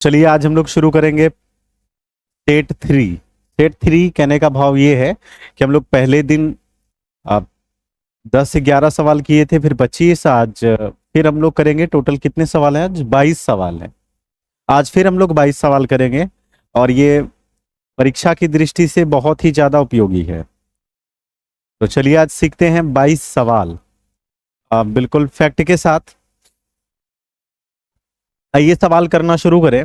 चलिए आज हम लोग शुरू करेंगे सेट थ्री। सेट थ्री कहने का भाव ये है कि हम लोग पहले दिन आप 10 से 11 सवाल किए थे, फिर 25। आज फिर हम लोग करेंगे। टोटल कितने सवाल हैं? आज 22 सवाल हैं। आज फिर हम लोग 22 सवाल करेंगे और ये परीक्षा की दृष्टि से बहुत ही ज्यादा उपयोगी है। तो चलिए आज सीखते हैं 22 सवाल बिल्कुल फैक्ट के साथ। आइए सवाल करना शुरू करें।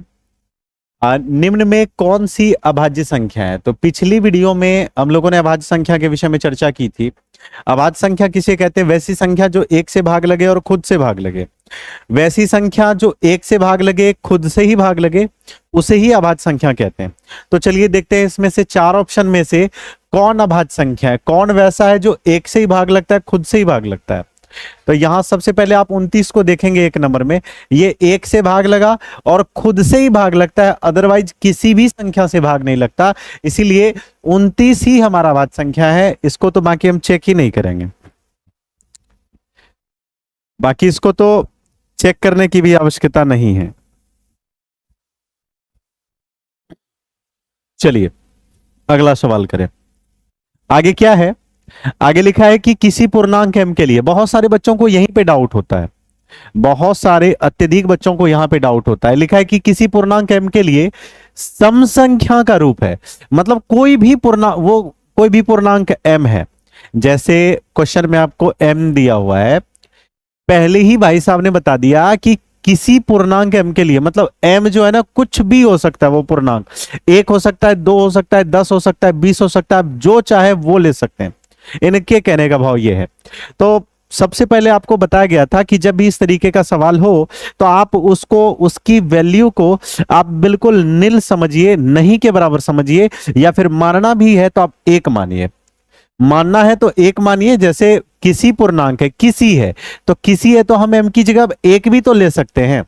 निम्न में कौन सी अभाज्य संख्या है? तो पिछली वीडियो में हम लोगों ने अभाज्य संख्या के विषय में चर्चा की थी। अभाज्य संख्या किसे कहते हैं? वैसी संख्या जो एक से भाग लगे और खुद से भाग लगे। वैसी संख्या जो एक से भाग लगे, खुद से ही भाग लगे, उसे ही अभाज्य संख्या कहते हैं। तो चलिए देखते हैं इसमें से चार ऑप्शन में से कौन अभाज्य संख्या है, कौन वैसा है जो एक से ही भाग लगता है, खुद से ही भाग लगता है। तो यहां सबसे पहले आप 29 को देखेंगे। एक नंबर में ये एक से भाग लगा और खुद से ही भाग लगता है, अदरवाइज किसी भी संख्या से भाग नहीं लगता। इसीलिए 29 ही हमारा अभाज्य संख्या है। इसको तो बाकी हम चेक ही नहीं करेंगे, बाकी इसको तो चेक करने की भी आवश्यकता नहीं है। चलिए अगला सवाल करें। आगे क्या है? आगे लिखा है कि किसी पूर्णांक m के लिए, बहुत सारे बच्चों को यहीं पे डाउट होता है, बहुत सारे अत्यधिक बच्चों को यहां पे डाउट होता है। लिखा है कि किसी पूर्णांक m के लिए सम संख्या का रूप है। मतलब कोई भी पूर्णांक m है। जैसे क्वेश्चन में आपको m दिया हुआ है, पहले ही भाई साहब ने बता दिया कि किसी पूर्णांक m के लिए, मतलब m जो है ना कुछ भी हो सकता है। वो पूर्णांक 1 हो सकता है, 2 हो सकता है, 10 हो सकता है, 20 हो सकता है, आप जो चाहे वो ले सकते हैं। इनके कहने का भाव ये है। तो सबसे पहले आपको बताया गया था कि जब भी इस तरीके का सवाल हो तो आप उसको, उसकी वैल्यू को आप बिल्कुल निल समझिए, नहीं के बराबर समझिए, या फिर मानना भी है तो आप एक मानिए। मानना है तो एक मानिए। जैसे किसी पूर्णांक है, किसी है तो किसी है तो हम m की जगह एक भी तो ले सकते हैं।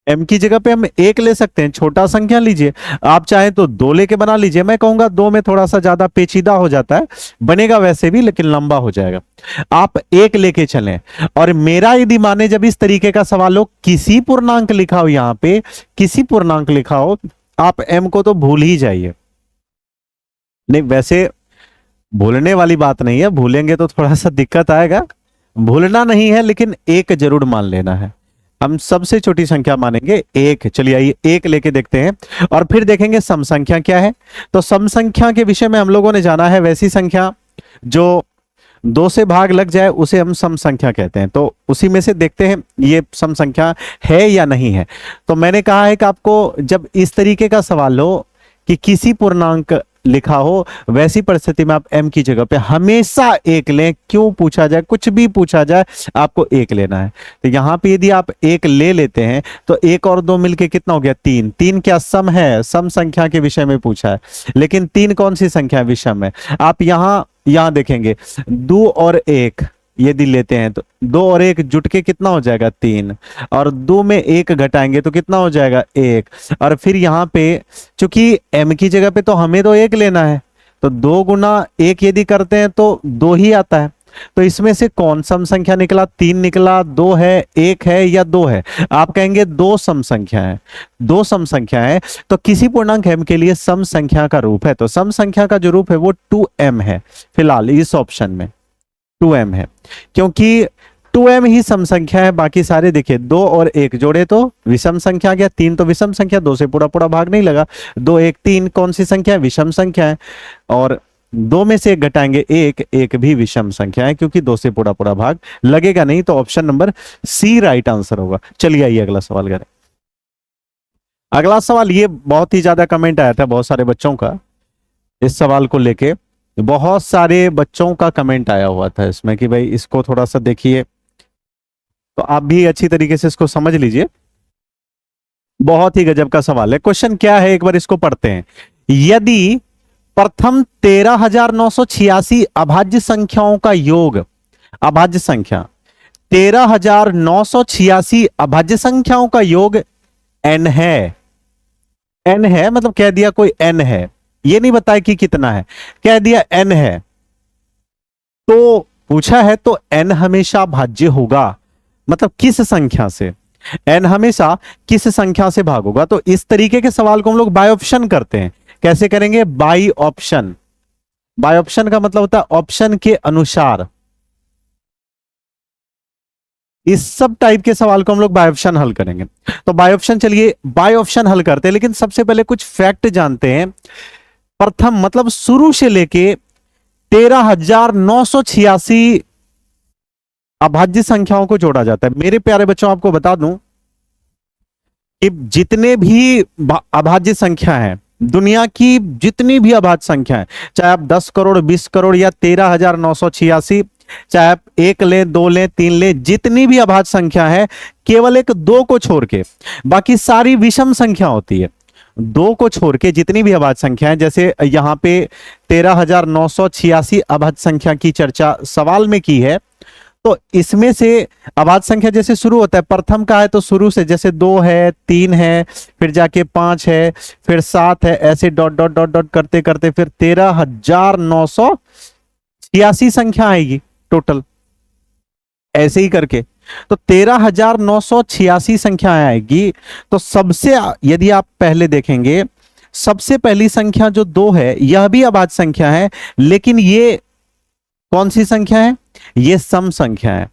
m की जगह पे हम एक ले सकते हैं, छोटा संख्या लीजिए। आप चाहे तो 2 लेके बना लीजिए। मैं कहूंगा 2 में थोड़ा सा ज्यादा पेचीदा हो जाता है, बनेगा वैसे भी लेकिन लंबा हो जाएगा। आप एक लेके चलें। और मेरा यदि माने, जब इस तरीके का सवाल हो, किसी पूर्णांक लिखा हो, यहां पे किसी पूर्णांक लिखा हो, आप m को तो भूल ही जाइए। नहीं, वैसे भूलने वाली बात नहीं है, भूलेंगे तो थोड़ा सा दिक्कत आएगा। भूलना नहीं है, लेकिन एक जरूर मान लेना है। हम सबसे छोटी संख्या मानेंगे एक। चलिए आइए एक लेके देखते हैं और फिर देखेंगे सम संख्या क्या है। तो सम संख्या के विषय में हम लोगों ने जाना है, वैसी संख्या जो 2 से भाग लग जाए उसे हम सम संख्या कहते हैं। तो उसी में से देखते हैं ये सम संख्या है या नहीं है। तो मैंने कहा है कि आपको जब इस तरीके का सवाल हो कि किसी पूर्णांक लिखा हो, वैसी परिस्थिति में आप m की जगह पे हमेशा एक लें। क्यों पूछा जाए, कुछ भी पूछा जाए, आपको एक लेना है। तो यहां पे यदि आप एक ले लेते हैं तो 1 और 2 मिलके कितना हो गया? 3। 3 क्या सम है? सम संख्या के विषय में पूछा है, लेकिन 3 कौन सी संख्या है? विषम है। आप यहां देखेंगे 2 और 1 यदि लेते हैं तो 2 और 1 जुट के कितना हो जाएगा? 3। और 2 में 1 घटाएंगे तो कितना हो जाएगा? 1। और फिर यहाँ पे चूंकि m की जगह पे तो हमें तो 1 लेना है, तो 2 गुना 1 यदि करते हैं तो 2 ही आता है। तो इसमें से कौन सम संख्या निकला? 3 निकला, 2 है, 1 है या 2 है? आप कहेंगे 2 सम संख्या है। 2 सम संख्या है तो किसी पूर्णांक m के लिए सम संख्या का रूप है। तो सम संख्या का जो रूप है वो 2m है। फिलहाल इस ऑप्शन में 2m है, क्योंकि 2m ही सम संख्या है। बाकी सारे देखिए 2 और 1 जोड़े तो विषम संख्या आ गया, 3 तो विषम संख्या, 2 से पूरा पूरा भाग नहीं लगा। 2 1 3 कौन सी संख्या है? विषम संख्या है। और 2 में से 1 घटाएंगे 1, 1 भी विषम संख्या है, क्योंकि 2 से पूरा पूरा भाग लगेगा नहीं। तो option number C right answer होगा। चलिए आइए अगला सवाल करें। अगला सवाल, ये बहुत ही ज्यादा कमेंट आया था बहुत सारे बच्चों का इस सवाल को लेके। बहुत सारे बच्चों का कमेंट आया हुआ था इसमें कि भाई इसको थोड़ा सा देखिए, तो आप भी अच्छी तरीके से इसको समझ लीजिए। बहुत ही गजब का सवाल है। क्वेश्चन क्या है, एक बार इसको पढ़ते हैं। यदि प्रथम 13,986 अभाज्य संख्याओं का योग, अभाज्य संख्या 13,986 अभाज्य संख्याओं का योग n है। n है मतलब कह दिया कोई n है, ये नहीं बताया कि कितना है, कह दिया n है। तो पूछा है तो n हमेशा भाज्य होगा। मतलब किस संख्या से? n हमेशा किस संख्या से भाग होगा। तो इस तरीके के सवाल को हम लोग बाय ऑप्शन करते हैं। कैसे करेंगे? By option. बाय ऑप्शन का मतलब होता है ऑप्शन के अनुसार। इस सब टाइप के सवाल को हम लोग बाय ऑप्शन हल करेंगे। तो बाय ऑप्शन, चलिए बाय ऑप्शन हल करते हैं, लेकिन सबसे पहले कुछ फैक्ट जानते हैं। प्रथम मतलब शुरू से लेके 13,986 अभाज्य संख्याओं को जोड़ा जाता है। मेरे प्यारे बच्चों, आपको बता दूं कि जितने भी अभाज्य संख्या है, दुनिया की जितनी भी अभाज्य संख्या है, चाहे आप 10 करोड़, 20 करोड़ या 13,986, चाहे आप 1 ले, 2 ले, 3 ले, जितनी भी अभाज्य संख्या है, केवल एक 2 को छोड़ के बाकी सारी विषम संख्या होती है। 2 को छोड़ के जितनी भी अभाज्य संख्या है, जैसे यहां पे 13,986 अभाज्य संख्या की चर्चा सवाल में की है, तो इसमें से अभाज्य संख्या जैसे शुरू होता है, प्रथम का है तो शुरू से जैसे 2 है, 3 है, फिर जाके 5 है, फिर 7 है, ऐसे डॉट डॉट डॉट डॉट करते करते फिर 13,986 संख्या आएगी टोटल, ऐसे ही करके। तो 13,986 संख्या आएगी। तो सबसे, यदि आप पहले देखेंगे, सबसे पहली संख्या जो 2 है, यह भी अभाज्य संख्या है, लेकिन ये कौन सी संख्या है? ये सम संख्या है।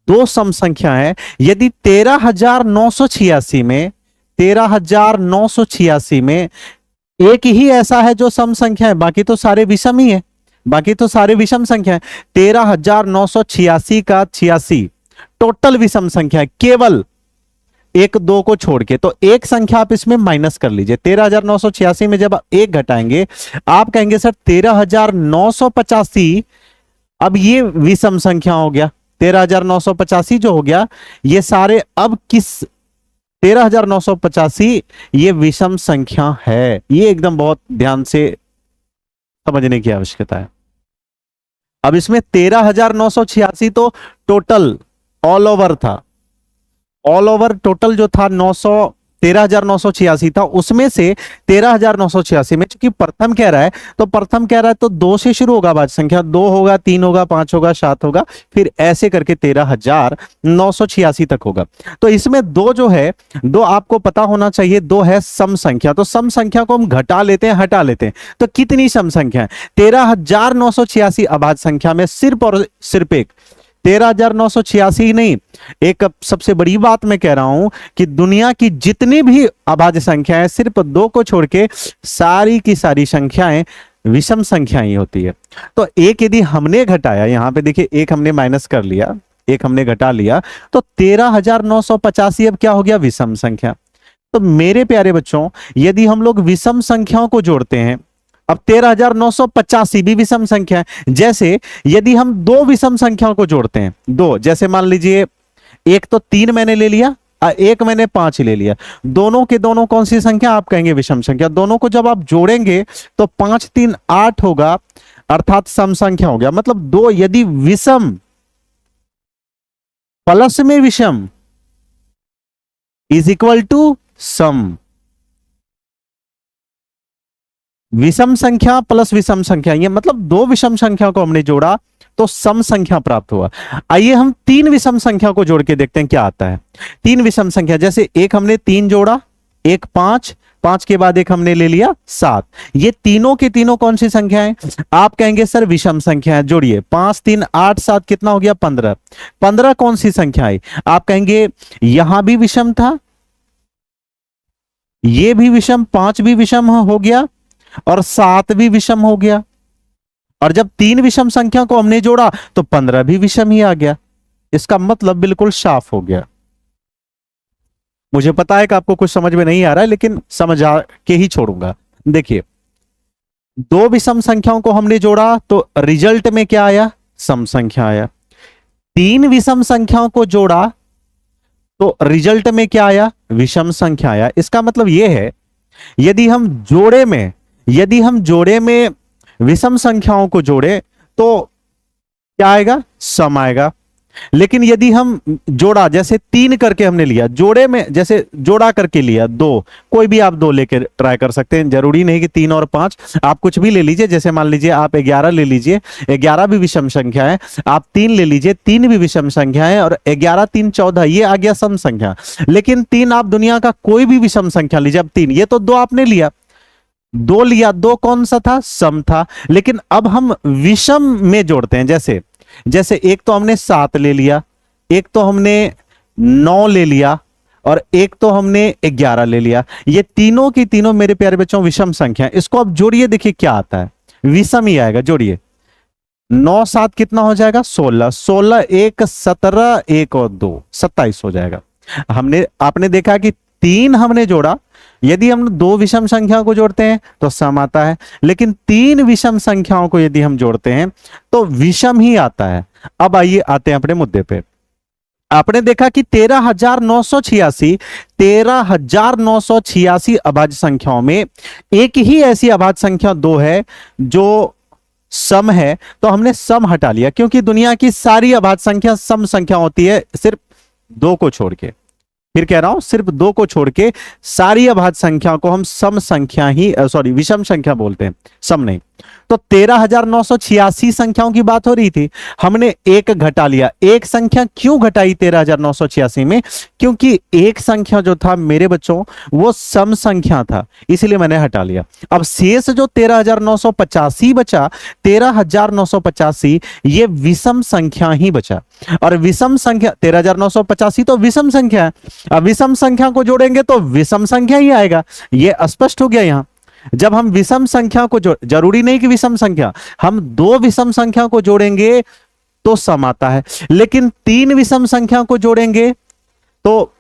2 सम संख्या है। यदि 13,986 में 13,986 में एक ही ऐसा है जो सम संख्या है, बाकी तो सारे विषम ही है, बाकी तो सारे विषम संख्या है। 13,986 का 86 टोटल विषम संख्या है, केवल 1 2 को छोड़ के। तो एक संख्या आप इसमें माइनस कर लीजिए। 13,986 में जब आप 1 घटाएंगे, आप कहेंगे सर 13,985, अब ये विषम संख्या हो गया। 13,985 जो हो गया, ये सारे अब किस 13,985 ये विषम संख्या है। ये एकदम बहुत ध्यान से समझने की आवश्यकता है। अब इसमें 13,986 तो टोटल ऑल ओवर था, ऑल ओवर टोटल जो था 13,986 था, उसमें से 13,986 में चूंकि प्रथम कह रहा है, तो प्रथम कह रहा है तो 2 से शुरू होगा अभाज्य संख्या। 2 होगा, 3 होगा, 5 होगा, 7 होगा, फिर ऐसे करके 13,986 तक होगा। तो इसमें 2 जो है, 2 आपको पता होना चाहिए, 2 है सम संख्या। तो सम संख्या को हम घटा लेते हैं, हटा लेते हैं, तो कितनी सम संख्या है? 13,986 अभाज्य संख्या में सिर्फ और सिर्फ एक 13,986 ही नहीं, एक सबसे बड़ी बात मैं कह रहा हूं कि दुनिया की जितनी भी अभाज्य संख्या है, सिर्फ 2 को छोड़ के सारी की सारी संख्याएं विषम संख्याएं होती है। तो एक यदि हमने घटाया, यहां पे देखिए एक हमने माइनस कर लिया, एक हमने घटा लिया, तो 13,985 अब क्या हो गया? विषम संख्या। तो मेरे प्यारे बच्चों, यदि हम लोग विषम संख्याओं को जोड़ते हैं, अब 13,985 भी विषम संख्या है। जैसे यदि हम 2 विषम संख्याओं को जोड़ते हैं, 2, जैसे मान लीजिए एक तो 3 मैंने ले लिया, एक मैंने 5 ले लिया, दोनों के दोनों कौन सी संख्या? आप कहेंगे विषम संख्या। दोनों को जब आप जोड़ेंगे तो 5 3 8 होगा, अर्थात सम संख्या हो गया। मतलब 2 यदि विषम प्लस में विषम इज इक्वल टू सम, विषम संख्या प्लस विषम संख्या, ये मतलब 2 विषम संख्या को हमने जोड़ा तो सम संख्या प्राप्त हुआ। आइए हम 3 विषम संख्या को जोड़ के देखते हैं क्या आता है। 3 विषम संख्या, जैसे एक हमने 3 जोड़ा, एक 5, 5 के बाद एक हमने ले लिया 7, ये तीनों के तीनों कौन सी संख्या है? आप कहेंगे सर विषम संख्या है। जोड़िए 5 3 8 7 कितना हो गया? 15। 15 कौन सी संख्या है? आप कहेंगे यहां भी विषम था, ये भी विषम, 5 भी विषम हो गया और 7 भी विषम हो गया। और जब 3 विषम संख्या को हमने जोड़ा तो 15 भी विषम ही आ गया। इसका मतलब बिल्कुल साफ हो गया। मुझे पता है कि आपको कुछ समझ में नहीं आ रहा है, लेकिन समझ आ के ही छोड़ूंगा। देखिए 2 विषम संख्याओं को हमने जोड़ा तो रिजल्ट में क्या आया? सम संख्या आया। 3 विषम संख्याओं को जोड़ा तो रिजल्ट में क्या आया? विषम संख्या आया। इसका मतलब यह है, यदि हम जोड़े में विषम संख्याओं को जोड़े तो क्या आएगा? सम आएगा। लेकिन यदि हम जोड़ा, जैसे 3 करके हमने लिया, जोड़े में जैसे जोड़ा करके लिया 2, कोई भी आप 2 लेके ट्राई कर सकते हैं, जरूरी नहीं कि 3 और 5, आप कुछ भी ले लीजिए। जैसे मान लीजिए आप 11 ले लीजिए, 11 भी विषम संख्या है। आप 3 ले लीजिए, 3 भी विषम संख्या है, और 11 3 14, ये आ गया सम संख्या। लेकिन 3 आप दुनिया का कोई भी विषम संख्या लीजिए, अब 3, ये तो 2 आपने लिया, 2 लिया, 2 कौन सा था? सम था। लेकिन अब हम विषम में जोड़ते हैं, जैसे जैसे एक तो हमने 7 ले लिया, एक तो हमने 9 ले लिया, और एक तो हमने 11 ले लिया। ये तीनों की तीनों मेरे प्यारे बच्चों विषम संख्या। इसको अब जोड़िए, देखिए क्या आता है, विषम ही आएगा। जोड़िए, 9 7 कितना हो जाएगा? 16, 16 1 17, 1 और 2 27 हो जाएगा। आपने देखा कि 3 हमने जोड़ा, यदि हम 2 विषम संख्याओं को जोड़ते हैं तो सम आता है, लेकिन 3 विषम संख्याओं को यदि हम जोड़ते हैं तो विषम ही आता है। अब आइए आते हैं अपने मुद्दे पे। आपने देखा कि 13,986 अभाज्य संख्याओं में एक ही ऐसी अभाज्य संख्या 2 है जो सम है, तो हमने सम हटा लिया, क्योंकि दुनिया की सारी अभाज्य संख्या सम संख्या होती है, सिर्फ 2 को छोड़ के। फिर कह रहा हूं, सिर्फ 2 को छोड़ के सारी अभाज्य संख्या को हम सम संख्या ही, सॉरी, विषम संख्या बोलते हैं, सम नहीं। तो 13,986 संख्याओं की बात हो रही थी, हमने एक घटा लिया। एक संख्या क्यों घटाई 13,986 में? क्योंकि एक संख्या जो था मेरे बच्चों वो सम संख्या था, इसलिए मैंने हटा लिया। अब शेष जो 13,985 बचा, 13,985 ये विषम संख्या ही बचा। और विषम संख्या 13,985 तो विषम संख्या है। अब विषम संख्या को जोड़ेंगे तो विषम संख्या ही आएगा, ये स्पष्ट हो गया। यहां जब हम विषम संख्या को जरूरी नहीं कि विषम संख्या, हम 2 विषम संख्या को जोड़ेंगे तो सम आता है, लेकिन 3 विषम संख्या को जोड़ेंगे तो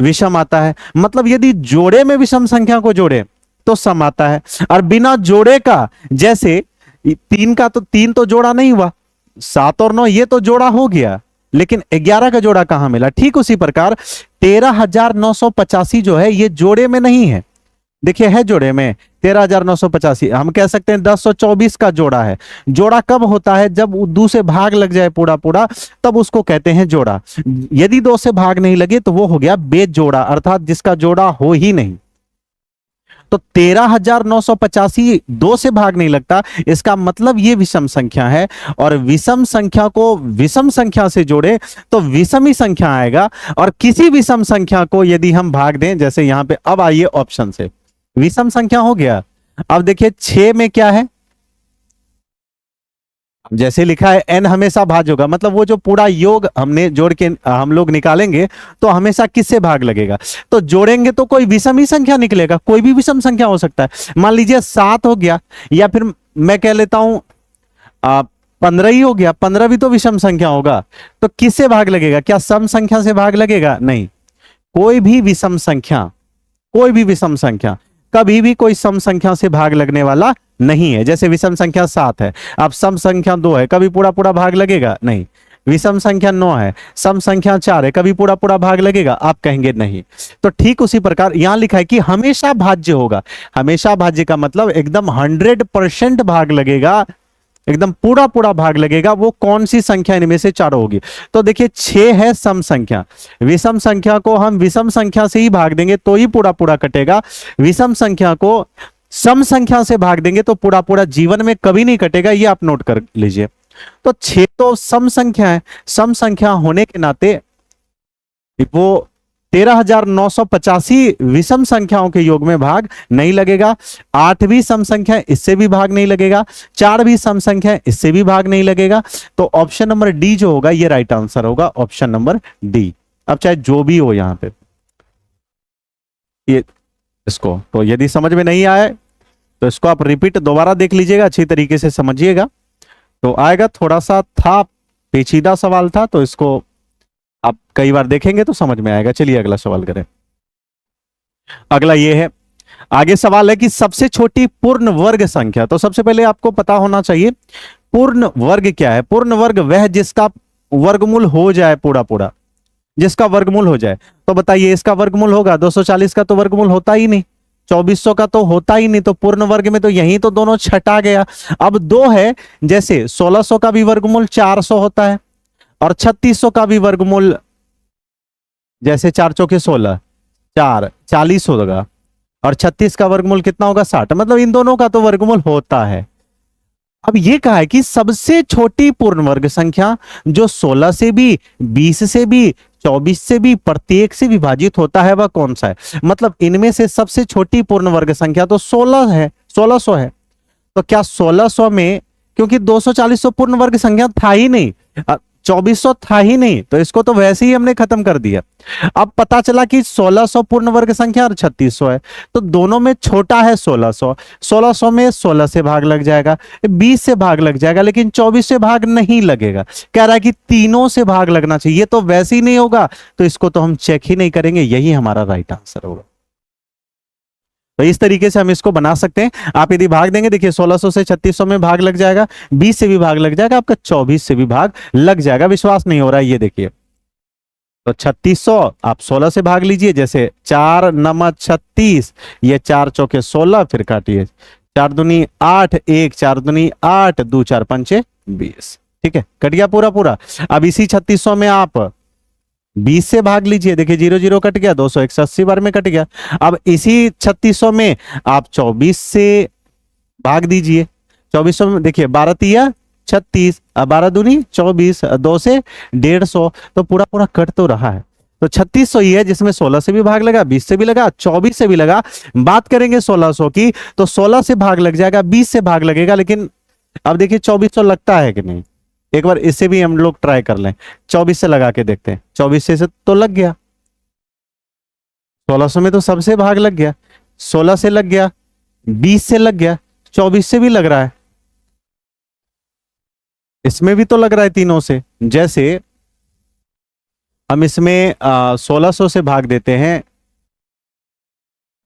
विषम आता है। मतलब यदि जोड़े में विषम संख्या को जोड़े तो सम आता है, और बिना जोड़े का, जैसे 3 का तो 3 तो जोड़ा नहीं हुआ, 7 और 9 ये तो जोड़ा हो गया, लेकिन 11 का जोड़ा कहां मिला? ठीक उसी प्रकार 13,985 जो है ये जोड़े में नहीं है। देखिए है जोड़े में 13,985, हम कह सकते हैं 1024 का जोड़ा है। जोड़ा कब होता है? जब 2 से भाग लग जाए पूरा पूरा, तब उसको कहते हैं जोड़ा। यदि 2 से भाग नहीं लगे तो वो हो गया बेजोड़ा, अर्थात जिसका जोड़ा हो ही नहीं। तो 13,985 2 से भाग नहीं लगता, इसका मतलब ये विषम संख्या है, और विषम संख्या को विषम संख्या से जोड़े तो विषम ही संख्या आएगा। और किसी विषम संख्या को यदि हम भाग दें, जैसे यहां पे, अब आइए ऑप्शन से, विषम संख्या हो गया। अब देखिए 6 में क्या है, जैसे लिखा है n हमेशा भाज्य होगा, मतलब वो जो पूरा योग हमने जोड़ के हम लोग निकालेंगे तो हमेशा किससे भाग लगेगा? तो जोड़ेंगे तो कोई विषम ही संख्या निकलेगा, कोई भी विषम संख्या हो सकता है। मान लीजिए 7 हो गया, या फिर मैं कह लेता हूं 15 ही हो गया, 15 भी तो विषम संख्या होगा, तो किससे भाग लगेगा? क्या सम संख्या से भाग लगेगा? नहीं, कोई भी विषम संख्या, कोई भी विषम संख्या कभी भी कोई सम संख्या से भाग लगने वाला नहीं है। जैसे विषम संख्या 7 है, अब सम संख्या 2 है, कभी पूरा पूरा भाग लगेगा? नहीं। विषम संख्या 9 है, सम संख्या 4 है, कभी पूरा पूरा भाग लगेगा? आप कहेंगे नहीं। तो ठीक उसी प्रकार यहां लिखा है कि हमेशा भाज्य होगा। हमेशा भाज्य का मतलब एकदम 100% भाग लगेगा, एकदम पूरा पूरा भाग लगेगा। वो कौन सी संख्या इनमें से चारों होगी? तो देखिए 6 है सम संख्या, विषम संख्या को हम विषम संख्या से ही भाग देंगे तो ही पूरा पूरा कटेगा। विषम संख्या को सम संख्या से भाग देंगे तो पूरा पूरा जीवन में कभी नहीं कटेगा, ये आप नोट कर लीजिए। तो 6 तो सम संख्या है, सम संख्या होने के नाते वो 13,985 विषम संख्याओं के योग में भाग नहीं लगेगा। 8 भी सम संख्या, इससे भी भाग नहीं लगेगा। 4 भी सम संख्या, इससे भी भाग नहीं लगेगा। तो ऑप्शन नंबर डी जो होगा ये राइट आंसर होगा, ऑप्शन नंबर डी। अब चाहे जो भी हो यहां पे ये इसको, तो यदि समझ में नहीं आए तो इसको आप रिपीट दोबारा देख लीजिएगा, अच्छी तरीके से समझिएगा तो आएगा। थोड़ा सा था पेचीदा सवाल था, तो इसको आप कई बार देखेंगे तो समझ में आएगा। चलिए अगला सवाल करें। अगला ये है, आगे सवाल है कि सबसे छोटी पूर्ण वर्ग संख्या। तो सबसे पहले आपको पता होना चाहिए पूर्ण वर्ग क्या है। पूर्ण वर्ग वह जिसका वर्गमूल हो जाए पूरा पूरा, जिसका वर्गमूल हो जाए। तो बताइए इसका वर्गमूल होगा? 240 का तो वर्गमूल होता ही नहीं, 2400 का तो होता ही नहीं, तो पूर्ण वर्ग में तो यही तो दोनों छटा गया। अब 2 है, जैसे 1600 का भी वर्गमूल 400 होता है, और 3600 का भी वर्गमूल, जैसे 4 चौके 16, 4 40 होगा, और 36 का वर्गमूल कितना होगा 60, मतलब इन दोनों का तो वर्गमूल होता है। अब ये कहा है कि सबसे छोटी पूर्ण वर्ग संख्या जो 16 से भी, 20 से भी, 24 से भी, प्रत्येक से विभाजित होता है, वह कौन सा है? मतलब इनमें से सबसे छोटी पूर्ण वर्ग संख्या तो 16 है, 1600 है। तो क्या 1600 में, क्योंकि 240 पूर्ण वर्ग संख्या था ही नहीं, 2400 था ही नहीं, तो इसको तो वैसे ही हमने खत्म कर दिया। अब पता चला कि 1600 पूर्ण वर्ग संख्या और 3600 है, तो दोनों में छोटा है 1600। 1600 में 16 से भाग लग जाएगा, 20 से भाग लग जाएगा, लेकिन 24 से भाग नहीं लगेगा। कह रहा है कि तीनों से भाग लगना चाहिए, ये तो वैसे ही नहीं होगा, तो इसको तो हम चेक ही नहीं करेंगे, यही हमारा राइट आंसर होगा। तो इस तरीके से हम इसको बना सकते हैं। आप यदि भाग देंगे, देखिए 1600 से 3600 में भाग लग जाएगा, 20 से भी भाग लग जाएगा, आपका 24 से भी भाग लग जाएगा। विश्वास नहीं हो रहा है, ये देखिए, तो 3600 आप 16 से भाग लीजिए, जैसे 4 नमक 36, ये 4 चौके 16, फिर काटिए, 4 दूनी 8, 1 4 दूनी 8, 2 4 पंचे 20, ठीक है, कट गया पूरा पूरा। अब इसी 3600 में आप 20 से भाग लीजिए, देखिए 0 0 कट गया, 281 बार में कट गया। अब इसी 3600 में आप 24 से भाग दीजिए, 2400 में देखिए 12 तिया 36, 12 दूनी 24, 2 से 150, तो पूरा पूरा कट तो रहा है। तो 3600 ही है जिसमें 16 से भी भाग लगा, 20 से भी लगा, 24 से भी लगा। बात करेंगे 1600 की, तो 16 से भाग लग जाएगा, 20 से भाग लगेगा, लेकिन अब देखिए 2400 लगता है कि नहीं, एक बार इससे भी हम लोग ट्राई कर लें, 24 से लगा के देखते हैं। 24 से तो लग गया, 1600 में तो सबसे भाग लग गया, 16 से लग गया, 20 से लग गया, 24 से भी लग रहा है, इसमें भी तो लग रहा है तीनों से। जैसे हम इसमें 1600 से भाग देते हैं,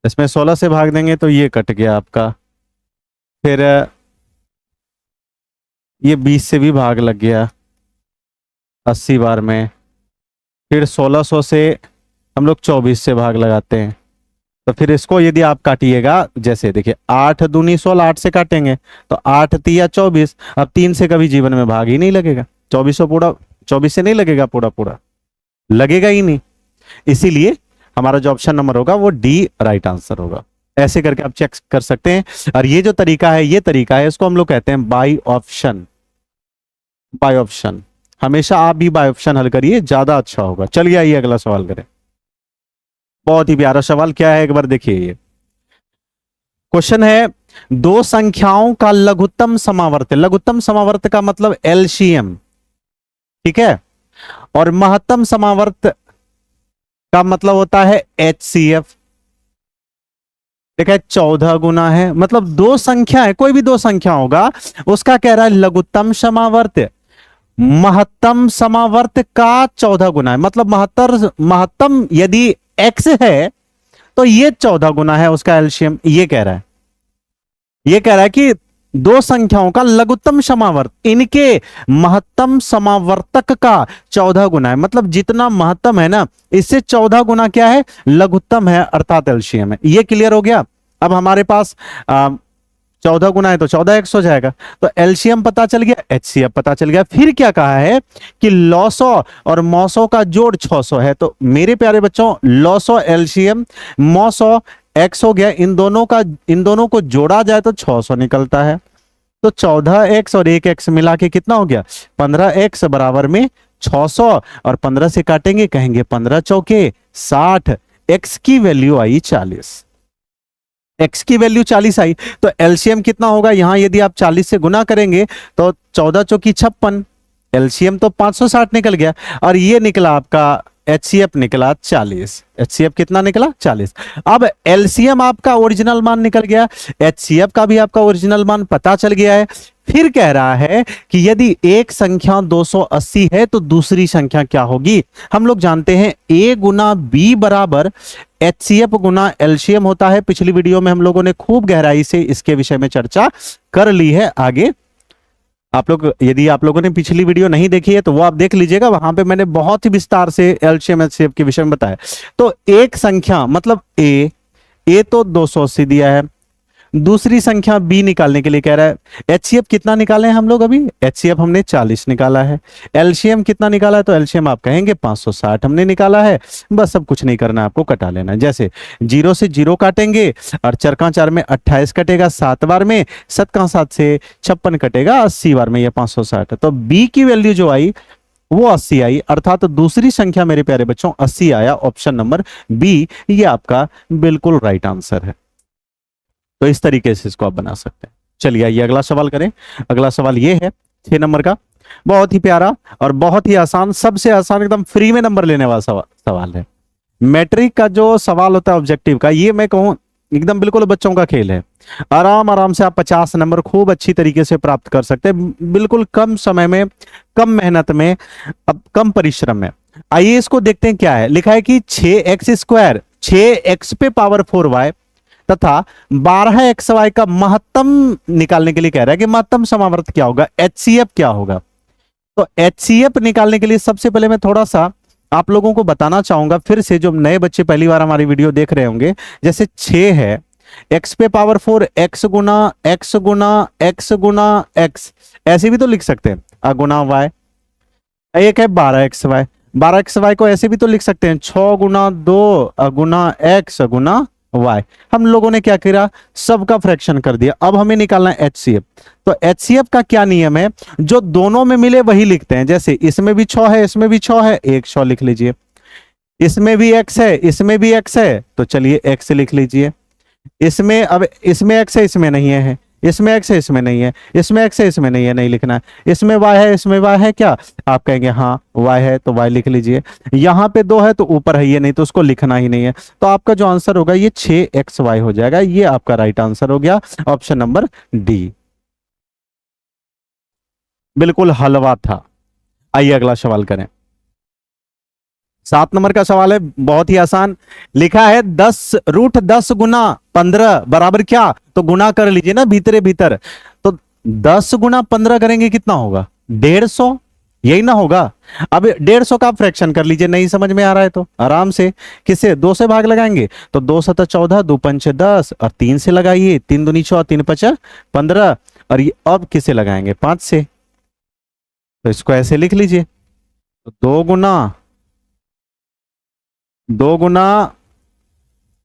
इसमें 16 से भाग देंगे तो ये कट गया आपका, फिर ये 20 से भी भाग लग गया 80 बार में, फिर 1600 से हम लोग 24 से भाग लगाते हैं, तो फिर इसको यदि आप काटिएगा, जैसे देखिए 8 दूनी 16, 8 से काटेंगे तो 8 तिया 24, अब 3 से कभी जीवन में भाग ही नहीं लगेगा, 2400 पूरा 24 से नहीं लगेगा, पूरा पूरा लगेगा ही नहीं। इसीलिए हमारा जो ऑप्शन नंबर होगा वो डी राइट आंसर होगा। ऐसे करके आप चेक कर सकते हैं। और ये जो तरीका है, ये तरीका है, इसको हम लोग कहते हैं बाय ऑप्शन। बाय ऑप्शन, हमेशा आप भी बाय ऑप्शन हल करिए, ज्यादा अच्छा होगा। चलिए आइए अगला सवाल करें। बहुत ही प्यारा सवाल, क्या है एक बार देखिए। ये क्वेश्चन है, दो संख्याओं का लघुत्तम समावर्त, लघुत्तम समावर्त का मतलब एलसीएम, ठीक है, और महत्तम समावर्त का मतलब होता है एचसीएफ। देखा है 14 गुना है, मतलब दो संख्या है, कोई भी दो संख्या होगा उसका कह रहा है लघुत्तम समावर्त, महत्तम समावर्त का 14 गुना है, मतलब महत्तम यदि x है तो ये 14 गुना है उसका एलसीएम। ये कह रहा है, ये कह रहा है कि दो संख्याओं का लघुत्तम समावर्त, इनके महत्तम समावर्तक का 14 गुना है, मतलब जितना महत्तम है ना, इससे 14 गुना क्या है, लघुत्तम है, अर्थात एलसीएम है। ये क्लियर हो गया। अब हमारे पास 14 गुना है तो 14x हो जाएगा, तो एलसीएम पता चल गया, एचसीएफ पता चल गया। फिर क्या कहा है कि लॉसो और मौसो का जोड़ 600 है। तो मेरे प्यारे बच्चों, लॉसो एलसीएम, मौसो x हो गया, इन दोनों को जोड़ा जाए तो 600 निकलता है। तो 14x और 1x मिला के कितना हो गया, 15x बराबर में 600, और 15 से काटेंगे, कहेंगे 15 चौके 60, x की वैल्यू आई 40, x की वैल्यू 40 आई। तो एलसीएम कितना होगा, यहां यदि आप 40 से गुना करेंगे तो 14 चौकी 56, एलसीएम तो 560 निकल गया, और ये निकला आपका एचसीएफ निकला 40। एचसीएफ कितना निकला, 40। अब एलसीएम आपका ओरिजिनल मान निकल गया, एचसीएफ का भी आपका ओरिजिनल मान पता चल गया है। फिर कह रहा है कि यदि एक संख्या 280 है तो दूसरी संख्या क्या होगी। हम लोग जानते हैं a गुना b बराबर एचसीएफ गुना एलसीएम होता है। पिछली वीडियो में हम लोगों ने खूब गहराई से इसके विषय में चर्चा कर ली है। आगे आप लोग, यदि आप लोगों ने पिछली वीडियो नहीं देखी है तो वो आप देख लीजिएगा, वहां पे मैंने बहुत ही विस्तार से एलसीएम एचसीएफ के विषय में बताया। तो एक संख्या मतलब ए तो 280 दिया है, दूसरी संख्या बी निकालने के लिए कह रहा है। एचसीएफ कितना निकाले हैं हम लोग अभी? एचसीएफ हमने 40 निकाला है। एलसीएम कितना निकाला है? तो एलसीएम आप कहेंगे 560 हमने निकाला है। बस सब कुछ नहीं करना है, आपको कटा लेना है। जैसे 0 से 0 काटेंगे और 4 का 4 में 28 कटेगा 7 बार में, 7 का 7 से 56 कटेगा 80 बार में, ये 560। तो बी की वैल्यू जो आई वो 80 आई, अर्थात दूसरी संख्या मेरे प्यारे बच्चों 80 आया। ऑप्शन नंबर बी ये आपका बिल्कुल राइट आंसर है। तो इस तरीके से इसको आप बना सकते हैं। चलिए आइए अगला सवाल करें। अगला सवाल ये है 6 नंबर का, बहुत ही प्यारा और बहुत ही आसान, सबसे आसान, एकदम फ्री में नंबर लेने वाला सवाल है। मैट्रिक का जो सवाल होता है ऑब्जेक्टिव का, ये मैं कहूं एकदम बिल्कुल बच्चों का खेल है। आराम आराम से आप 50 नंबर खूब अच्छी तरीके से प्राप्त कर सकते हैं, बिल्कुल कम समय में, कम मेहनत में, अब कम परिश्रम में। आइए इसको देखते हैं क्या है। लिखा है कि 6x², 6x पे पावर 4y तथा 12xy का महत्तम निकालने के लिए कह रहा है कि महत्तम समावर्त क्या होगा, एचसीएफ क्या होगा। तो एचसीएफ निकालने के लिए सबसे पहले मैं थोड़ा सा आप लोगों को बताना चाहूंगा, फिर से जो नए बच्चे पहली बार हमारी वीडियो देख रहे होंगे। जैसे 6 है, x पे पावर 4, x गुना x गुना x गुना x, ऐसे भी तो लिख सकते हैं, गुना y। एक है 12xy, 12xy को ऐसे भी तो लिख सकते हैं, 6 गुना 2 गुना x गुना y। हम लोगों ने क्या किया, सबका फ्रैक्शन कर दिया। अब हमें निकालना है एचसीएफ। तो एचसीएफ का क्या नियम है, जो दोनों में मिले वही लिखते हैं। जैसे इसमें भी 6 है, इसमें भी 6 है, एक 6 लिख लीजिए। इसमें भी x है, इसमें भी x है, तो चलिए x लिख लीजिए। इसमें अब इसमें x है, इसमें नहीं है, इसमें x है, इसमें नहीं है, इसमें x है, इसमें नहीं है, नहीं लिखना है। इसमें y है, इसमें y है क्या, आप कहेंगे हाँ y है, तो y लिख लीजिए। यहाँ पे 2 है तो ऊपर है ये, नहीं तो उसको लिखना ही नहीं है। तो आपका जो आंसर होगा ये 6xy हो जाएगा। ये आपका राइट आंसर हो गया, ऑप्शन नंबर डी। बिल्कुल हलवा था। आइए अगला सवाल करें। 7 नंबर का सवाल है, बहुत ही आसान। लिखा है 10√10 गुना 15 बराबर क्या, तो गुना कर लीजिए ना भीतरे भीतर। तो 10 गुना 15 करेंगे कितना होगा, 150, यही ना होगा। अब 150 का फ्रैक्शन कर लीजिए, नहीं समझ में आ रहा है तो आराम से किससे, 2 से भाग लगाएंगे। तो 2 7 14, 2 5 10 और 3 से लगाइए, 3 दूनी 6, 3 5 15। और ये अब किसे लगाएंगे, 5 से। तो इसको ऐसे लिख लीजिए, तो 2 गुना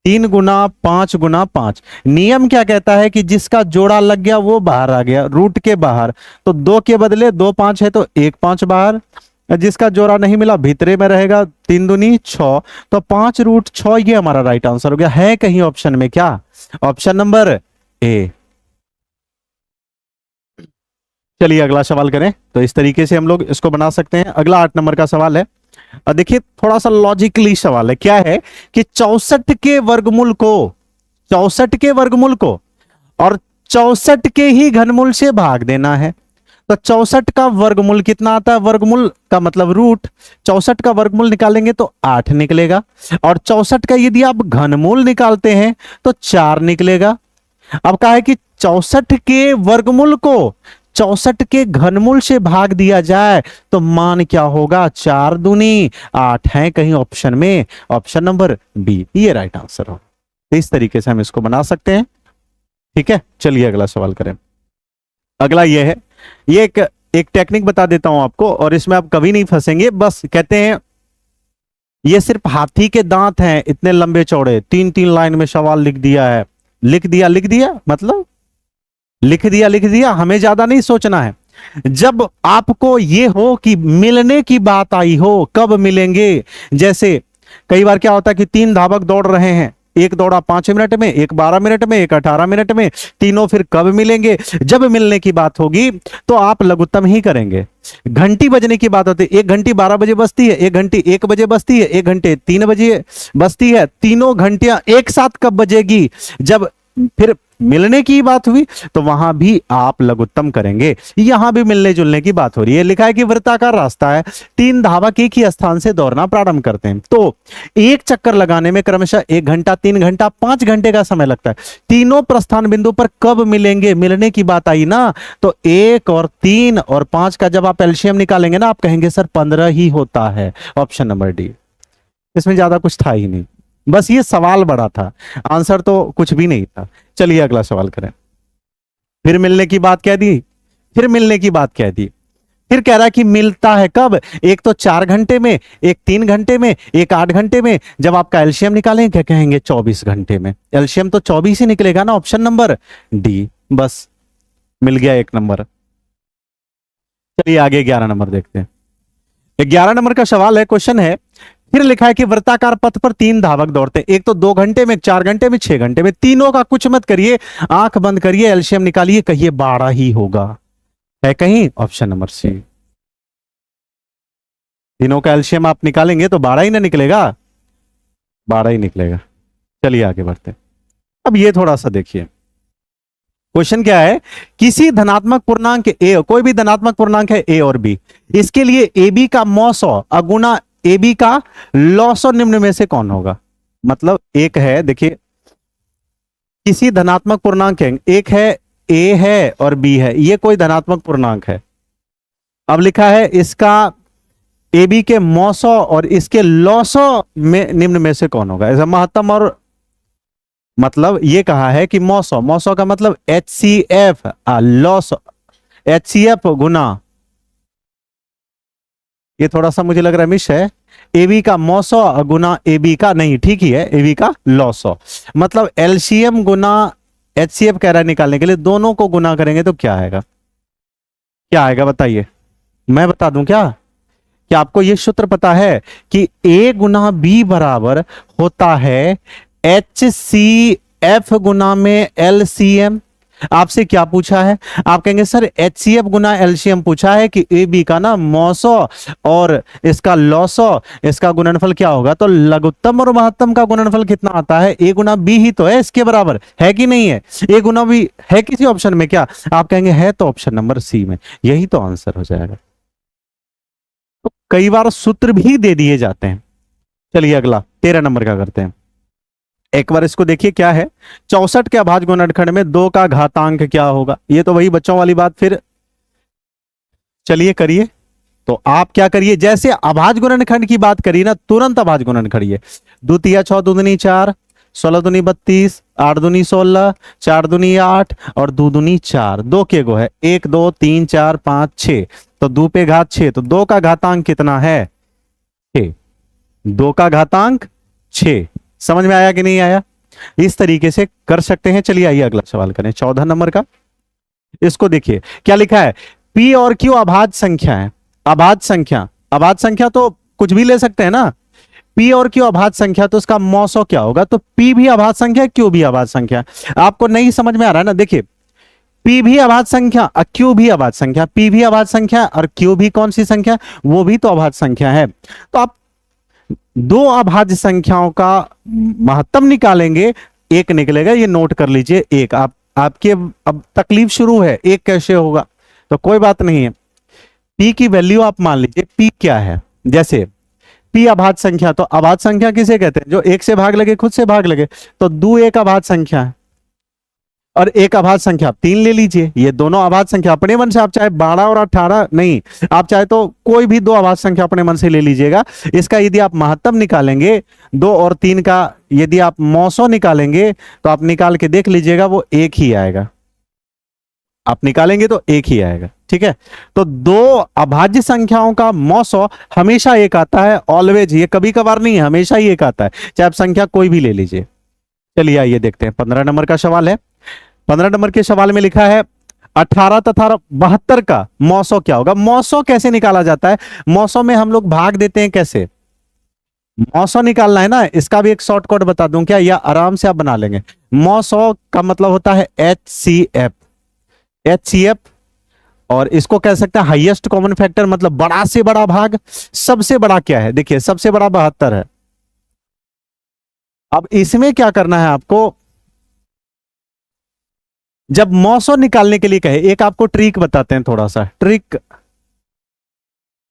3 गुना 5 गुना 5। नियम क्या कहता है कि जिसका जोड़ा लग गया वो बाहर आ गया, रूट के बाहर। तो 2 के बदले 2 5 है तो 1 5 बाहर, जिसका जोड़ा नहीं मिला भीतरे में रहेगा, 3 दूनी 6, तो 5√6 ये हमारा राइट आंसर हो गया। है कहीं ऑप्शन में क्या, ऑप्शन नंबर ए। चलिए अगला सवाल करें। तो इस तरीके से हम लोग इसको बना सकते हैं। अगला 8 नंबर का सवाल है, देखिए थोड़ा सा लॉजिकली सवाल है। क्या है कि 64 के वर्गमूल को, 64 के वर्गमूल को और 64 के ही घनमूल से भाग देना है। तो 64 का वर्गमूल कितना आता है, वर्गमूल का मतलब रूट, 64 का वर्गमूल निकालेंगे तो 8 निकलेगा, और 64 का यदि आप घनमूल निकालते हैं तो 4 निकलेगा। अब कहा है कि 64 के वर्गमूल को 64 के घनमूल से भाग दिया जाए तो मान क्या होगा, 4 दूनी 8 है कहीं ऑप्शन में, ऑप्शन नंबर बी ये राइट आंसर हो। इस तरीके से हम इसको बना सकते हैं। ठीक है, चलिए अगला सवाल करें। अगला ये है, ये एक टेक्निक बता देता हूं आपको, और इसमें आप कभी नहीं फंसेंगे। बस कहते हैं ये सिर्फ हाथी के दांत हैं इतने लंबे चौड़े, 3-3 लाइन में सवाल लिख दिया है। लिख दिया मतलब लिख दिया, हमें ज्यादा नहीं सोचना है। जब आपको ये हो कि मिलने की बात आई हो, कब मिलेंगे। जैसे कई बार क्या होता है कि 3 धावक दौड़ रहे हैं, एक दौड़ा 5 मिनट में, एक 12 मिनट में, एक 18 मिनट में, तीनों फिर कब मिलेंगे। जब मिलने की बात होगी तो आप लघुत्तम ही करेंगे। घंटी बजने की बात होती है, 1 घंटी 12 बजे बजती है, 1 घंटी 1 बजे बजती है, 1 घंटे 3 बजे बजती है। तीनों घंटियां एक साथ कब बजेगी, जब फिर मिलने की बात हुई तो वहां भी आप लघुत्तम करेंगे। यहां भी मिलने जुलने की बात हो रही है। लिखा है कि वृत्ताकार रास्ता है, 3 धावक एक ही स्थान से दौड़ना प्रारंभ करते हैं, तो एक चक्कर लगाने में क्रमशः 1 घंटा, 3 घंटा, 5 घंटे का समय लगता है। तीनों प्रस्थान बिंदु पर कब मिलेंगे, मिलने की बात आई ना, तो 1 और 3 और 5 का जब आप एलसीएम निकालेंगे ना, आप कहेंगे सर 15 ही होता है, ऑप्शन नंबर डी। इसमें ज्यादा कुछ था ही नहीं। बस ये सवाल बड़ा था, आंसर तो कुछ भी नहीं था। चलिए अगला सवाल करें। फिर मिलने की बात कह दी, फिर मिलने की बात कह दी, फिर कह रहा है कि मिलता है कब, एक तो 4 घंटे में, एक 3 घंटे में, एक 8 घंटे में। जब आपका एलसीएम निकालेंगे क्या कहेंगे, 24 घंटे में। एलसीएम तो 24 ही निकलेगा ना, ऑप्शन नंबर डी। बस मिल गया एक नंबर। चलिए आगे 11 नंबर देखते हैं। 11 नंबर का सवाल है, क्वेश्चन है, फिर लिखा है कि वृत्ताकार पथ पर 3 धावक दौड़ते हैं, एक तो 2 घंटे में, 4 घंटे में, 6 घंटे में। तीनों का कुछ मत करिए, आंख बंद करिए, एलसीएम निकालिए, कहिए 12 ही होगा। है कहीं ऑप्शन नंबर सी। तीनों का एलसीएम आप निकालेंगे तो 12 ही ना निकलेगा, 12 ही निकलेगा। चलिए आगे बढ़ते हैं। अब ये थोड़ा सा देखिए, क्वेश्चन क्या है, किसी धनात्मक पूर्णांक ए, कोई भी धनात्मक पूर्णांक है ए और बी, इसके लिए ए बी का मौसौ अगुना ए बी का लॉसौ निम्न में से कौन होगा। मतलब एक है, देखिए किसी धनात्मक पूर्णांक है, एक है ए है और बी है, ये कोई धनात्मक पूर्णांक है। अब लिखा है इसका ए बी के मौसौ और इसके लॉसौ में निम्न में से कौन होगा। ऐसा महत्तम और मतलब ये कहा है कि मौसौ, मौसौ का मतलब एच सी एफ, लॉस एच सी एफ गुना, ये थोड़ा सा मुझे लग रहा है मिस है, एबी का मौसौ गुना एबी का, नहीं ठीक ही है, एबी का लॉसौ। मतलब एलसीएम गुना एचसीएफ कह रहा है निकालने के लिए, दोनों को गुना करेंगे तो क्या आएगा, क्या आएगा बताइए। मैं बता दूं क्या, कि आपको यह सूत्र पता है कि ए गुना बी बराबर होता है एच सी एफ गुना में एलसीएम। आपसे क्या पूछा है, आप कहेंगे सर एच सी एफ गुना एलसीएम पूछा है कि ए बी का ना मौसौ और इसका लॉसौ, इसका गुणनफल क्या होगा। तो लघुत्तम और महत्तम का गुणनफल कितना आता है, ए गुना बी ही तो है इसके बराबर, है कि नहीं है। ए गुना बी है किसी ऑप्शन में क्या, आप कहेंगे है, तो ऑप्शन नंबर सी में, यही तो आंसर हो जाएगा। तो कई बार सूत्र भी दे दिए जाते हैं। चलिए अगला 13 नंबर का करते हैं। एक बार इसको देखिए क्या है, 64 के अभाज्य गुणनखंड में 2 का घातांक क्या होगा। ये तो वही बच्चों वाली बात फिर, चलिए करिए। तो आप क्या करिए, जैसे अभाज्य गुणनखंड की बात करिए ना, तुरंत अभाज्य गुणनखंड, 2 तिया 6 दूनी 4, 16 दूनी 32, 8 दूनी 16, 4 दूनी 8 और 2 दूनी 4, 2 के गो है 1 2 3 4 5 6, तो 2 पे घात 6, तो 2 का घातांक कितना है 6, 2 का घातांक 6। समझ में आया कि नहीं आया, इस तरीके से कर सकते हैं। चलिए आइए अगला सवाल करें 14 नंबर का। इसको देखिए क्या लिखा है, पी और क्यू अभाज्य संख्या है। अभाज्य संख्या, अभाज्य संख्या तो कुछ भी ले सकते हैं ना, पी और क्यू अभाज्य संख्या, तो उसका मौसौ क्या होगा। तो पी भी अभाज्य संख्या, क्यू भी अभाज्य संख्या। आपको नहीं समझ में आ रहा है ना, देखिए पी भी अभाज्य संख्या, क्यू भी अभाज्य संख्या, पी भी अभाज्य संख्या और क्यू भी कौन सी संख्या, वो भी तो अभाज्य संख्या है। तो आप 2 अभाज्य संख्याओं का महत्तम निकालेंगे, एक निकलेगा, ये नोट कर लीजिए एक। आपके अब तकलीफ शुरू है, एक कैसे होगा, तो कोई बात नहीं है। पी की वैल्यू आप मान लीजिए, पी क्या है, जैसे पी अभाज्य संख्या, तो अभाज्य संख्या किसे कहते हैं, जो एक से भाग लगे, खुद से भाग लगे। तो 2 एक अभाज्य संख्या है और एक अभाज्य संख्या आप 3 ले लीजिए, ये दोनों अभाज्य संख्या अपने मन से, आप चाहे 12 और 18 नहीं, आप चाहे तो कोई भी 2 अभाज्य संख्या अपने मन से ले लीजिएगा। इसका यदि आप महत्तम निकालेंगे, 2 और 3 का यदि आप मौसौ निकालेंगे, तो आप निकाल के देख लीजिएगा, वो एक ही आएगा। आप निकालेंगे तो एक ही आएगा, ठीक है। तो 2 अभाज्य संख्याओं का मौसौ हमेशा एक आता है, ऑलवेज, ये कभी कभार नहीं है, हमेशा ही एक आता है, चाहे आप संख्या कोई भी ले लीजिए। चलिए आइए देखते हैं 15 नंबर का सवाल है। 15 नंबर के सवाल में लिखा है 18 तथा 72 का मौसौ क्या होगा। मौसौ कैसे निकाला जाता है, मौसौ में हम लोग भाग देते हैं कैसे, मौसौ निकालना है ना, इसका भी एक शॉर्टकट बता दूं क्या, या आराम से आप बना लेंगे। मौसौ का मतलब होता है H C F, H C F, और इसको कह सकते हैं हाईएस्ट कॉमन फैक्टर, मतलब बड़ा से बड़ा भाग। सबसे बड़ा क्या है, देखिए सबसे बड़ा 72 है। अब इसमें क्या करना है आपको, जब मौसौ निकालने के लिए कहे, एक आपको ट्रिक बताते हैं, थोड़ा सा ट्रिक,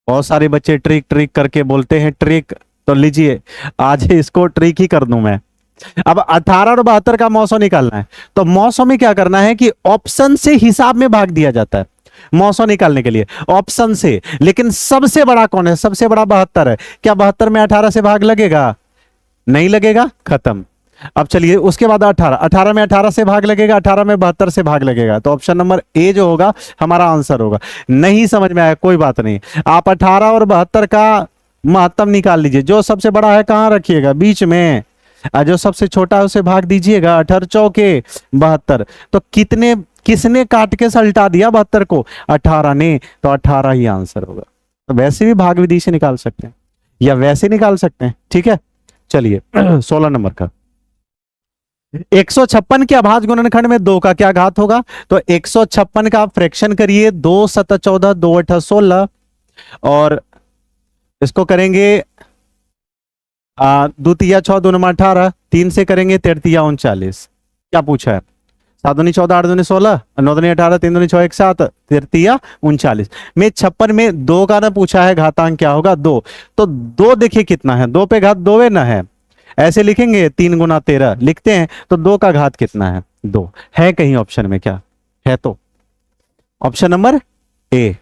बहुत सारे बच्चे ट्रिक ट्रिक करके बोलते हैं ट्रिक, तो लीजिए आज इसको ट्रिक ही कर दूं मैं। अब 18 और 72 का मौसौ निकालना है, तो मौसौ में क्या करना है कि ऑप्शन से हिसाब में भाग दिया जाता है मौसौ निकालने के लिए, ऑप्शन से। लेकिन सबसे बड़ा कौन है, सबसे बड़ा 72 है, क्या 72 में 18 से भाग लगेगा, नहीं लगेगा, खत्म। अब चलिए उसके बाद 18, 18 में 18 से भाग लगेगा, 18 में 72 से भाग लगेगा, तो ऑप्शन नंबर ए जो होगा हमारा आंसर होगा। नहीं समझ में आया कोई बात नहीं, आप 18 और 72 का महत्तम निकाल लीजिए। जो सबसे बड़ा है कहाँ रखिएगा, बीच में, और जो सबसे छोटा है उसे भाग दीजिएगा। 18 चौके 72, तो कितने, किसने काट के सल्टा दिया 72 को, 18 ने, तो 18 ही आंसर होगा। तो वैसे भी भाग विधि से निकाल सकते हैं या वैसे निकाल सकते हैं, ठीक है। चलिए 16 नंबर का, 156 के अभाज्य गुणनखंड में 2 का क्या घात होगा, तो 156 का आप फ्रैक्शन करिए, 2 7 14, 2 8 16, और इसको करेंगे द्वितीय 6 2 9 18, 3 से करेंगे 33 39। क्या पूछा है, 7 दूनी 14, 8 दूनी 16, 9 दूनी 18, 3 दूनी 6 1 7, 33 39 में 56 में 2 का ना पूछा है, घातांक क्या होगा 2, तो 2 देखिए कितना है, 2 पे घात 2 ना है, ऐसे लिखेंगे 3 गुना 13 लिखते हैं, तो 2 का घात कितना है 2, है कहीं ऑप्शन में, क्या है, तो ऑप्शन नंबर ए।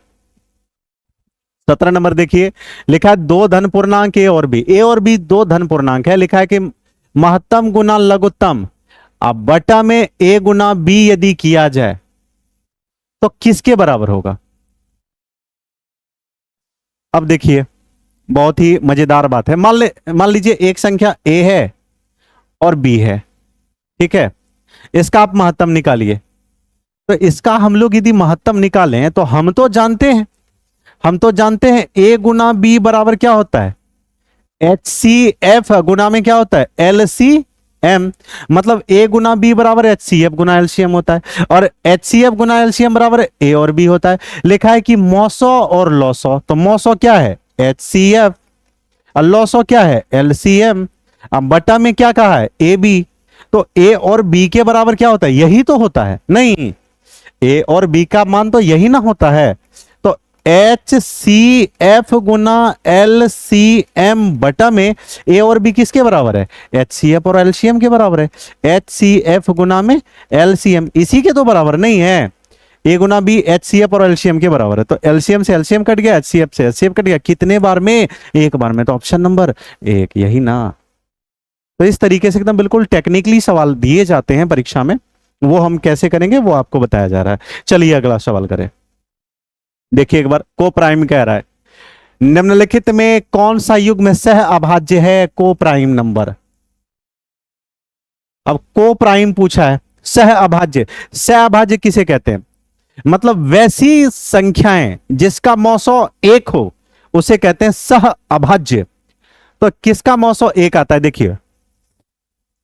17 नंबर देखिए, लिखा है 2 धन पूर्णांक ए और बी 2 धन पूर्णांक है, लिखा है कि महत्तम गुना लघुत्तम, अब बटा में ए गुना बी यदि किया जाए तो किसके बराबर होगा। अब देखिए बहुत ही मजेदार बात है, मान लीजिए एक संख्या ए है और बी है, ठीक है, इसका आप महत्तम निकालिए। तो इसका हम लोग यदि महत्तम निकालें तो हम तो जानते हैं ए गुना बी बराबर क्या होता है, एच सी एफ, गुना में क्या होता है एल सी एम, मतलब ए गुना बी बराबर एच सी एफ गुना एलसीएम होता है, और एच सी एफ गुना एलसीएम बराबर ए और बी होता है। लिखा है कि मौसो और लॉसो, तो मौसो क्या है एच सी एफ और लॉसो क्या है एलसीएम, अब बटा में क्या कहा है ए बी, तो ए और बी के बराबर क्या होता है, यही तो होता है, नहीं ए और बी का मान तो यही ना होता है, तो एच सी एफ गुना एल सी एम बटा में ए और बी किसके बराबर है, एच सी एफ और एलसीएम के बराबर है, एच सी एफ गुना में एलसीएम इसी के तो बराबर नहीं है, ए गुना बी एच सी एफ और एलसीएम के बराबर है, तो एलसीएम से एलसीएम कट गया, एच सी एफ से एचसीएफ कट गया, कितने बार में, एक बार में, तो ऑप्शन नंबर एक यही ना। तो इस तरीके से एकदम बिल्कुल टेक्निकली सवाल दिए जाते हैं परीक्षा में, वो हम कैसे करेंगे वो आपको बताया जा रहा है। चलिए अगला सवाल करें, देखिए एक बार, को प्राइम कह रहा है, निम्नलिखित में कौन सा युग्म सह अभाज्य है को प्राइम नंबर। अब को प्राइम पूछा है, सह अभाज्य किसे कहते हैं, मतलब वैसी संख्याएं जिसका मौसो एक हो उसे कहते हैं सह अभाज्य। तो किसका मौसो एक आता है, देखिए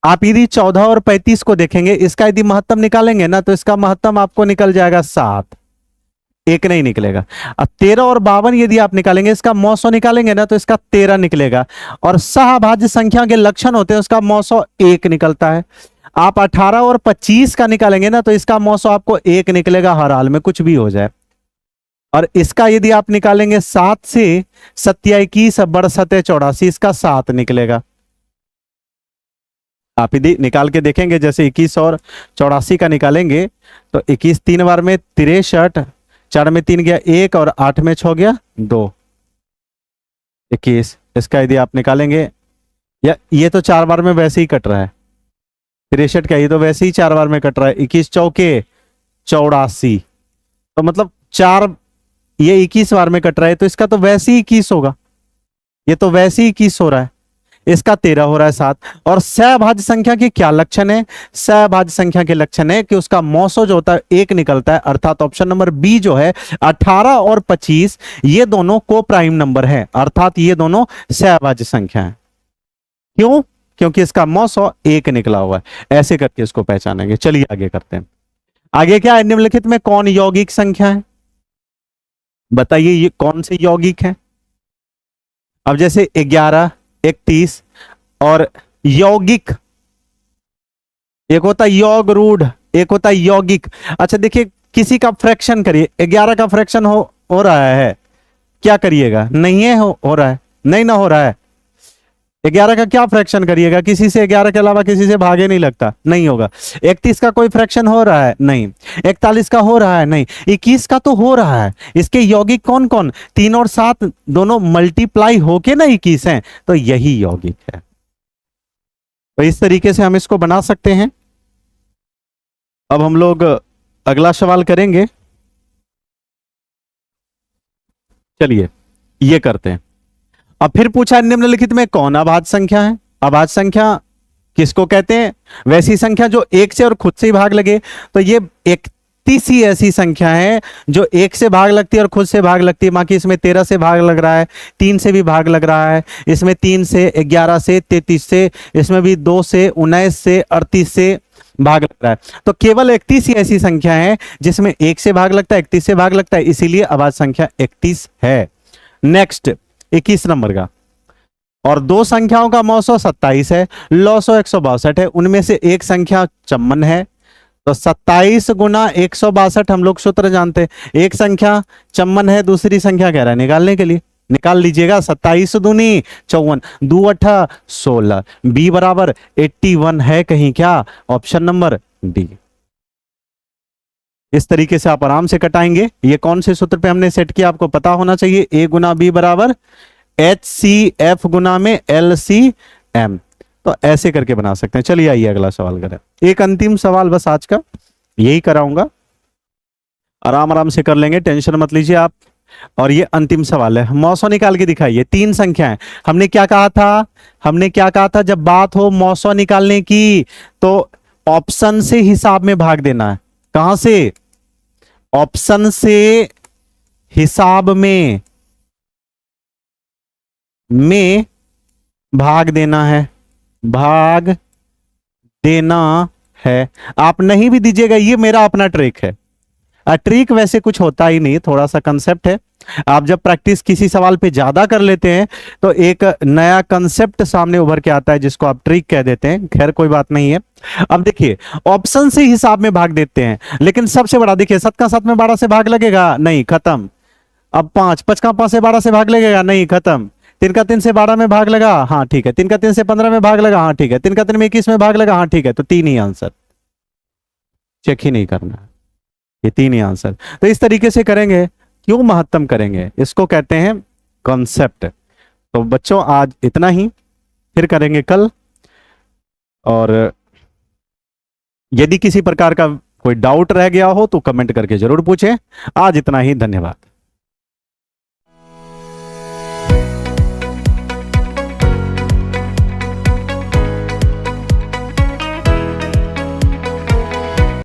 आप यदि 14 और 35 को देखेंगे, इसका यदि महत्तम निकालेंगे ना तो इसका महत्तम आपको निकल जाएगा 7, एक नहीं निकलेगा। अब 13 और 52 यदि आप निकालेंगे, इसका मौसो निकालेंगे ना तो इसका 13 निकलेगा, और सहअभाज्य संख्या के लक्षण होते हैं उसका मौसो एक निकलता है। आप 18 और 25 का निकालेंगे ना तो इसका मौसो आपको एक निकलेगा, हर हाल में कुछ भी हो जाए। और इसका यदि आप निकालेंगे 7 से 21 बड़ 7 84, इसका 7 निकलेगा। आप यदि निकाल के देखेंगे, जैसे 21 और 84 का निकालेंगे तो 21 3 बार में 63, 4 में 3 गया 1 और 8 में 6 गया 2, 21। इसका यदि आप निकालेंगे, या ये तो 4 बार में वैसे ही कट रहा है, 63 का ये तो वैसे ही 4 बार में कट रहा है, 21 चौके 84, तो मतलब 4, ये 21 बार में कट रहा है, तो इसका तो वैसे ही 21 होगा, ये तो वैसे ही 21 हो रहा है, इसका 13 हो रहा है 7। और सहभाज्य संख्या के क्या लक्षण है, सहभाज्य संख्या के लक्षण है कि उसका मौसो जो होता है एक निकलता है, अर्थात ऑप्शन नंबर बी जो है 18 और 25 ये दोनों को प्राइम नंबर है, अर्थात ये दोनों सहभाज्य संख्या है। क्यों, क्योंकि इसका मौसो एक निकला हुआ है। ऐसे करके इसको पहचानेंगे। चलिए आगे करते हैं। आगे क्या है, निम्नलिखित में कौन यौगिक संख्या है, बताइए ये कौन से यौगिक है। अब जैसे 11, 31 और यौगिक, एक होता है योग रूढ़, एक होता है यौगिक। अच्छा देखिए, किसी का फ्रैक्शन करिए, 11 का फ्रैक्शन हो रहा है, क्या करिएगा, नहीं है हो रहा है, नहीं ना हो रहा है। 11 का क्या फ्रैक्शन करिएगा, किसी से 11 के अलावा किसी से भागे नहीं लगता, नहीं होगा। 31 का कोई फ्रैक्शन हो रहा है, नहीं। 41 का हो रहा है, नहीं। 21 का तो हो रहा है। इसके यौगिक कौन कौन, 3 और 7 दोनों मल्टीप्लाई होके ना 21 हैं, तो यही यौगिक है। तो इस तरीके से हम इसको बना सकते हैं। अब हम लोग अगला सवाल करेंगे। चलिए ये करते हैं। अब फिर पूछा निम्नलिखित में कौन अभाज्य संख्या है। अभाज्य संख्या किसको कहते हैं? वैसी संख्या जो एक से और खुद से ही भाग लगे। तो ये 31 ही ऐसी संख्या है जो एक से भाग लगती है और खुद से भाग लगती है। बाकी इसमें 13 से भाग लग रहा है, 3 से भी भाग लग रहा है, इसमें 3 से, 11 से, 33 से, इसमें भी 2 से, 19 से, 38 से भाग लग रहा है। तो केवल 31 ही ऐसी संख्या है जिसमें एक से भाग लगता है, 31 से भाग लगता है, इसीलिए अभाज्य संख्या 31 है। नेक्स्ट 21 नंबर का। और दो संख्याओं का मौसो 27 है, लौसो 162 है। उनमें से एक संख्या चम्मन है। तो 27 गुना 162 हम लोग सूत्र जानते हैं। एक संख्या चम्मन है, दूसरी संख्या कह रहा है निकालने के लिए। निकाल लीजिएगा। 27 दूनी 54, 2 8 16, बी बराबर 81 है कहीं क्या? Option number D. इस तरीके से आप आराम से कटाएंगे। ये कौन से सूत्र पे हमने सेट किया आपको पता होना चाहिए। ए गुना बी बराबर HCF गुना में LCM। तो ऐसे करके बना सकते हैं। चलिए आइए अगला सवाल करें। एक अंतिम सवाल बस आज का यही कराऊंगा, आराम आराम से कर लेंगे, टेंशन मत लीजिए आप। और ये अंतिम सवाल है। मौसो निकाल के दिखाइए। 3 संख्याएं। हमने क्या कहा था? जब बात हो मौसो निकालने की तो ऑप्शन से हिसाब में भाग देना है। कहां से? ऑप्शन से हिसाब में भाग देना है। भाग देना है। आप नहीं भी दीजिएगा, ये मेरा अपना ट्रिक है। ट्रिक वैसे कुछ होता ही नहीं, थोड़ा सा कंसेप्ट है। आप जब प्रैक्टिस किसी सवाल पे ज्यादा कर लेते हैं तो एक नया कंसेप्ट सामने उभर के आता है जिसको आप ट्रिक कह देते हैं। खैर कोई बात नहीं है। अब देखिए, ऑप्शन से हिसाब में भाग देते हैं, लेकिन सबसे बड़ा देखिए, 7 का 7 में 12 से भाग लगेगा? नहीं, खत्म। अब 5 का 5 से 12 से भाग लगेगा? नहीं, खत्म। 3 का 3 से 12 में भाग लगा? हाँ ठीक है। 3 का 3 से 15 में भाग लगा? हाँ ठीक है। 3 का 3 में 21 में भाग लगा? हाँ ठीक है। तो 3 ही आंसर, चेक ही नहीं करना है, ये 3 ही आंसर। तो इस तरीके से करेंगे। क्यों महत्तम करेंगे? इसको कहते हैं कॉन्सेप्ट। तो बच्चों आज इतना ही, फिर करेंगे कल। और यदि किसी प्रकार का कोई डाउट रह गया हो तो कमेंट करके जरूर पूछें। आज इतना ही, धन्यवाद।